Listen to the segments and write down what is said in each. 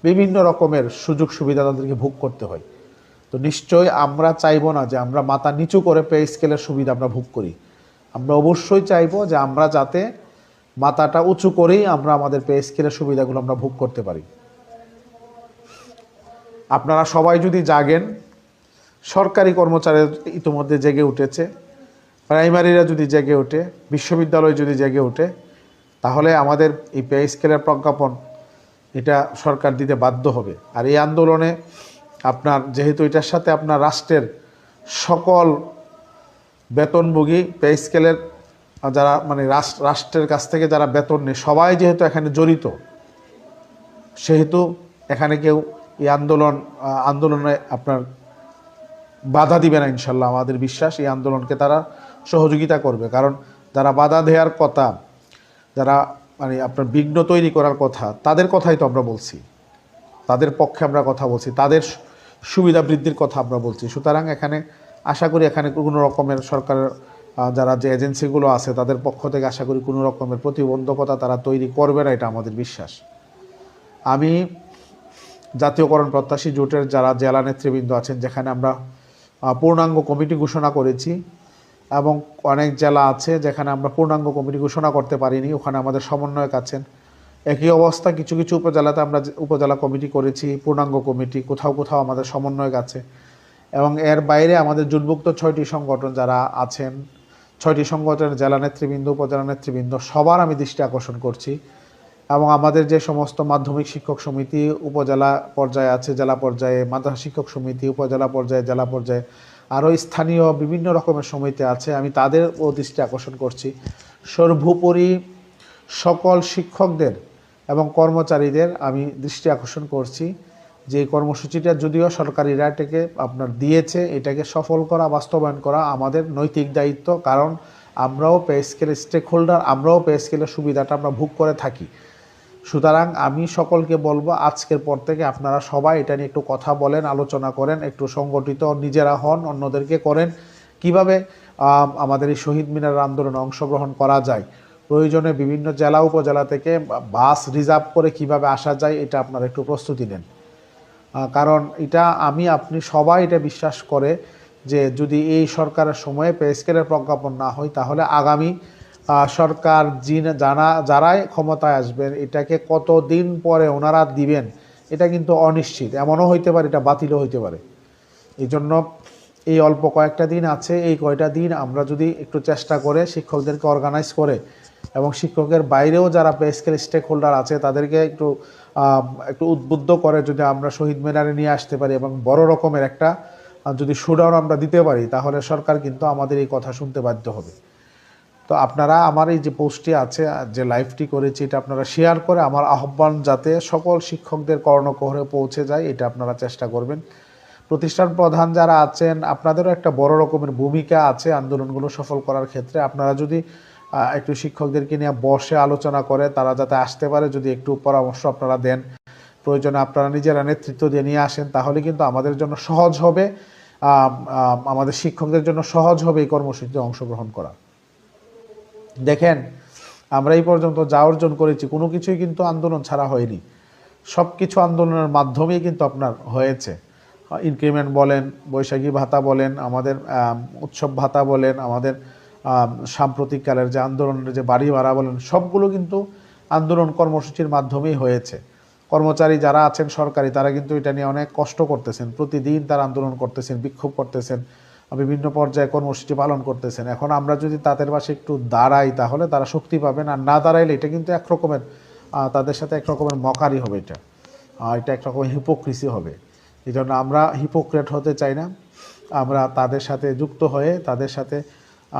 বিভিন্ন রকমের সুযোগ সুবিধা তাদেরকে ভোগ করতে হয়। তো নিশ্চয়ই আমরা চাইবো না যে আমরা মাথা নিচু করে পে স্কেলের সুবিধা আমরা ভোগ করি। আমরা অবশ্যই চাইবো যে আমরা যাতে মাথাটা উঁচু করেই আমরা আমাদের পে স্কেলের সুবিধাগুলো আমরা ভোগ করতে পারি। আপনারা সবাই যদি জাগেন, সরকারি কর্মচারী ইতিমধ্যে জেগে উঠেছে, প্রাইমারিরা যদি জেগে ওঠে, বিশ্ববিদ্যালয় যদি জেগে ওঠে, তাহলে আমাদের এই পে স্কেলের প্রজ্ঞাপন এটা সরকার দিতে বাধ্য হবে। আর এই আন্দোলনে আপনার যেহেতু এটার সাথে আপনার রাষ্ট্রের সকল বেতনভোগী পে স্কেলের যারা মানে রাষ্ট্রের কাছ থেকে যারা বেতন নেয় সবাই যেহেতু এখানে জড়িত, সেহেতু এখানে কেউ এই আন্দোলনে আপনার বাধা দিবে না ইনশাল্লাহ। আমাদের বিশ্বাস এই আন্দোলনকে তারা সহযোগিতা করবে, কারণ যারা বাধা দেওয়ার কথা, যারা মানে আপনার বিঘ্ন তৈরি করার কথা, তাদের কথাই তো আমরা বলছি, তাদের পক্ষে আমরা কথা বলছি, তাদের সুবিধা বৃদ্ধির কথা আমরা বলছি। সুতরাং এখানে আশা করি এখানে কোনো রকমের সরকারের যারা যে এজেন্সিগুলো আছে তাদের পক্ষ থেকে আশা করি কোনো রকমের প্রতিবন্ধকতা তারা তৈরি করবে না, এটা আমাদের বিশ্বাস। আমি জাতীয়করণ প্রত্যাশী জোটের যারা জেলা নেতৃবৃন্দ আছেন, যেখানে আমরা পূর্ণাঙ্গ কমিটি ঘোষণা করেছি, এবং অনেক জেলা আছে যেখানে আমরা পূর্ণাঙ্গ কমিটি ঘোষণা করতে পারিনি, ওখানে আমাদের সমন্বয়ক আছেন। একই অবস্থা কিছু কিছু উপজেলাতে আমরা উপজেলা কমিটি করেছি, পূর্ণাঙ্গ কমিটি, কোথাও কোথাও আমাদের সমন্বয়ক আছে। এবং এর বাইরে আমাদের জোটভুক্ত 6টি সংগঠন যারা আছেন, 6টি সংগঠনের জেলা নেতৃবৃন্দ, উপজেলা নেতৃবৃন্দ, সবার আমি দৃষ্টি আকর্ষণ করছি। এবং আমাদের যে সমস্ত মাধ্যমিক শিক্ষক সমিতি উপজেলা পর্যায়ে আছে, জেলা পর্যায়ে মাদ্রাসা শিক্ষক সমিতি, উপজেলা পর্যায়ে, জেলা পর্যায়ে, আরও স্থানীয় বিভিন্ন রকমের সমিতি আছে, আমি তাদেরও দৃষ্টি আকর্ষণ করছি। সর্বোপরি সকল শিক্ষকদের এবং কর্মচারীদের আমি দৃষ্টি আকর্ষণ করছি যে এই কর্মসূচিটা যদিও সরকারিরা এটাকে আপনার দিয়েছে, এটাকে সফল করা, বাস্তবায়ন করা আমাদের নৈতিক দায়িত্ব, কারণ আমরাও পে স্কেলের স্টেক হোল্ডার, আমরাও পে স্কেলের সুবিধাটা আমরা ভোগ করে থাকি। সুতরাং আমি সকলকে বলবো আজকের পর থেকে আপনারা সবাই এটা নিয়ে একটু কথা বলেন, আলোচনা করেন, একটু সংগঠিত নিজেরা হন, অন্যদেরকে করেন, কিভাবে আমাদের এই শহীদ মিনার আন্দোলনে অংশগ্রহণ করা যায়। প্রয়োজনে বিভিন্ন জেলা উপজেলা থেকে বাস রিজার্ভ করে কিভাবে আসা যায় এটা আপনারা একটু প্রস্তুতি নেন। কারণ এটা আপনি সবাই এটা বিশ্বাস করে যে যদি এই সরকারের সময়ে পে স্কেলের প্রজ্ঞাপন না হয়, তাহলে আগামী সরকার যারাই ক্ষমতায় আসবেন এটাকে কতদিন পরে ওনারা দিবেন এটা কিন্তু অনিশ্চিত, এমনও হইতে পারে এটা বাতিলও হইতে পারে। এই জন্য এই অল্প কয়েকটা দিন আছে, এই কয়টা দিন আমরা যদি একটু চেষ্টা করে শিক্ষকদেরকে অর্গানাইজ করে এবং শিক্ষকের বাইরেও যারা পে স্কেল স্টেক হোল্ডার আছে তাদেরকে একটু উদ্বুদ্ধ করে যদি আমরা শহীদ মিনারে নিয়ে আসতে পারি এবং বড় রকমের একটা যদি শোডাউন আমরা দিতে পারি, তাহলে সরকার কিন্তু আমাদের এই কথা শুনতে বাধ্য হবে। তো আপনারা আমার এই যে পোস্টটি আছে, যে লাইভটি করেছি, এটা আপনারা শেয়ার করে আমার আহ্বান যাতে সকল শিক্ষকদের কর্ণকুহরে পৌঁছে যায় এটা আপনারা চেষ্টা করবেন। প্রতিষ্ঠান প্রধান যারা আছেন আপনাদেরও একটা বড় রকমের ভূমিকা আছে আন্দোলনগুলো সফল করার ক্ষেত্রে। আপনারা যদি একটু শিক্ষকদেরকে নিয়ে বসে আলোচনা করে তারা যাতে আসতে পারে, যদি একটু পরামর্শ আপনারা দেন, প্রয়োজনে আপনারা নিজেরা নেতৃত্ব দিয়ে নিয়ে আসেন, তাহলে কিন্তু আমাদের জন্য সহজ হবে, আমাদের শিক্ষকদের জন্য সহজ হবে এই কর্মসূচিতে অংশগ্রহণ করা। দেখেন আমরা এই পর্যন্ত যা অর্জন করেছি কোনো কিছুই কিন্তু আন্দোলন ছাড়া হয়নি, সব কিছু আন্দোলনের মাধ্যমেই কিন্তু আপনার হয়েছে। ইনক্রিমেন্ট বলেন, বৈশাখী ভাতা বলেন, আমাদের উৎসব ভাতা বলেন, আমাদের সাম্প্রতিককালের যে আন্দোলনের যে বাড়ি ভাড়া বলেন, সবগুলো কিন্তু আন্দোলন কর্মসূচির মাধ্যমেই হয়েছে। কর্মচারী যারা আছেন সরকারি তারা কিন্তু এটা নিয়ে অনেক কষ্ট করতেছেন, প্রতিদিন তারা আন্দোলন করতেছেন, বিক্ষোভ করতেছেন, বিভিন্ন পর্যায়ে কর্মসূচি পালন করতেছেন। এখন আমরা যদি তাদের পাশে একটু দাঁড়াই তাহলে তারা শক্তি পাবেন, আর না দাঁড়াইলে এটা কিন্তু একরকমের তাদের সাথে একরকমের মকারি হবে, এটা একরকমের হিপোক্রিসি হবে। এই জন্য আমরা হিপোক্রেট হতে চাই না, আমরা তাদের সাথে যুক্ত হয়ে তাদের সাথে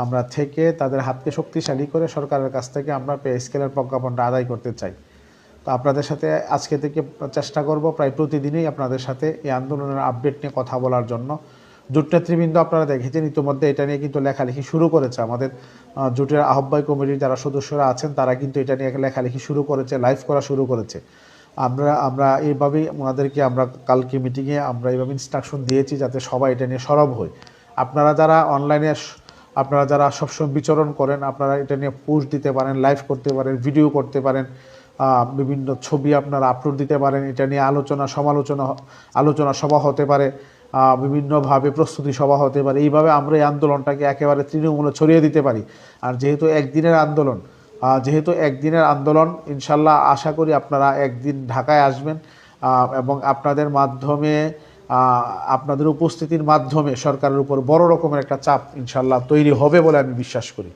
আমরা থেকে তাদের হাতকে শক্তিশালী করে সরকারের কাছ থেকে আমরা পে স্কেলের প্রজ্ঞাপনটা আদায় করতে চাই। তো আপনাদের সাথে আজকে থেকে চেষ্টা করব প্রায় প্রতিদিনই আপনাদের সাথে এই আন্দোলনের আপডেট নিয়ে কথা বলার জন্য। জোট নেতৃবৃন্দ আপনারা দেখেছেন ইতিমধ্যে এটা নিয়ে কিন্তু লেখালেখি শুরু করেছে, আমাদের জোটের আহ্বায়ক কমিটির যারা সদস্যরা আছেন তারা কিন্তু এটা নিয়ে লেখালেখি শুরু করেছে, লাইভ করা শুরু করেছে। আমরা এইভাবেই ওনাদেরকে আমরা কালকে মিটিংয়ে আমরা এইভাবে ইনস্ট্রাকশন দিয়েছি যাতে সবাই এটা নিয়ে সরব হয়। আপনারা যারা অনলাইনে আপনারা যারা সবসময় বিচরণ করেন আপনারা এটা নিয়ে পোস্ট দিতে পারেন, লাইভ করতে পারেন, ভিডিও করতে পারেন, বিভিন্ন ছবি আপনারা আপলোড দিতে পারেন, এটা নিয়ে আলোচনা সভা হতে পারে, বিভিন্নভাবে প্রস্তুতি সভা হতে পারে। এইভাবে আমরা এই আন্দোলনটাকে একেবারে তৃণমূলে ছড়িয়ে দিতে পারি। আর যেহেতু একদিনের আন্দোলন ইনশাল্লাহ আশা করি আপনারা একদিন ঢাকায় আসবেন এবং আপনাদের উপস্থিতির মাধ্যমে সরকারের উপর বড় রকমের একটা চাপ ইনশাল্লাহ তৈরি হবে বলে আমি বিশ্বাস করি।